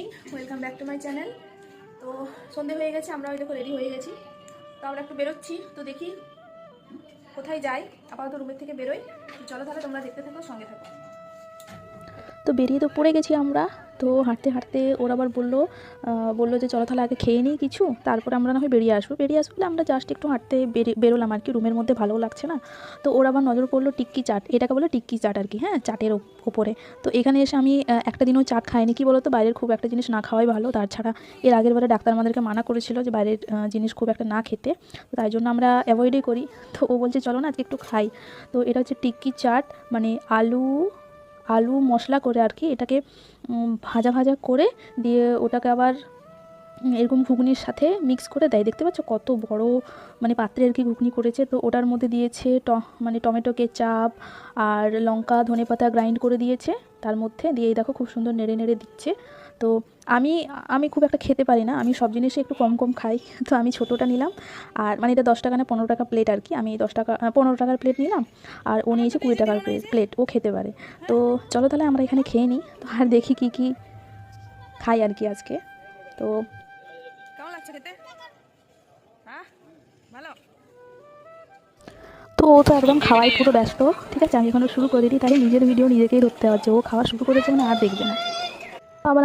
Morning, welcome back to my channel. তো সন্ধে হয়ে গেছে, আমরা ওই দেখো রেডি হয়ে গেছি। তো আমরা একটু বেরোচ্ছি, তো দেখি কোথায় যাই। আপাতত রুমের থেকে বেরোই। চলো তাহলে তোমরা দেখতে থাকো, সঙ্গে থাকো। তো বেরিয়ে তো পড়ে গেছি আমরা। তো হাঁটতে হাঁটতে ওরা আবার বললো যে চলো তাহলে আগে খেয়ে নিই কিছু, তারপরে আমরা না হয় বেরিয়ে আসবো বলে আমরা জাস্ট একটু হাঁটতে বেরোলাম আর কি। রুমের মধ্যে ভালো লাগছে না, তো ওরা আবার নজর পড়লো টিক্কি চাট, এটাকে বলে টিক্কি চাট আর কি, হ্যাঁ, চাটের ওপরে। তো এখানে এসে আমি একটা দিনও চাট খাইনি। কি বলো তো, বাইরের খুব একটা জিনিস না খাওয়াই ভালো। তাছাড়া এর আগের বারে ডাক্তার আমাদেরকে মানা করেছিল যে বাইরের জিনিস খুব একটা না খেতে, তো তাই জন্য আমরা অ্যাভয়েডই করি। তো ও বলছে চলো না আজকে একটু খাই। তো এটা হচ্ছে টিক্কি চাট, মানে আলু মশলা করে আর কি, এটাকে ভাজা ভাজা করে দিয়ে ওটাকে আবার এরকম ঘুগনির সাথে মিক্স করে দেয়। দেখতে পাচ্ছ কত বড় মানে পাত্রে আর কি ঘুগনি করেছে। তো ওটার মধ্যে দিয়েছে মানে টমেটো কেচাপ আর লঙ্কা ধনেপাতা গ্রাইন্ড করে দিয়েছে তার মধ্যে দিয়ে, দেখো খুব সুন্দর নেড়ে নেড়ে দিচ্ছে। তো আমি আমি খুব একটা খেতে পারি না, আমি সব জিনিসই একটু কম কম খাই। তো আমি ছোটোটা নিলাম, আর মানে এটা 10 টাকা না 15 টাকা প্লেট আর কি। আমি 15 টাকার প্লেট নিলাম, আর ও নিয়েছে 20 টাকার প্লেট, ও খেতে পারে। তো চলো তাহলে আমরা এখানে খেয়ে নিই, তো আর দেখি কি খাই আর কি আজকে। তো কেমন লাগছে খেতে? হ্যাঁ, ভালো। তো ও তো একদম খাওয়াই পুরো ব্যস্ত। ঠিক আছে, আমি এখনো শুরু করিনি, তাহলে নিজের ভিডিও নিজেকেই ধরতে হচ্ছে। ও খাওয়া শুরু করেছে মানে আর দেখবে না। আবার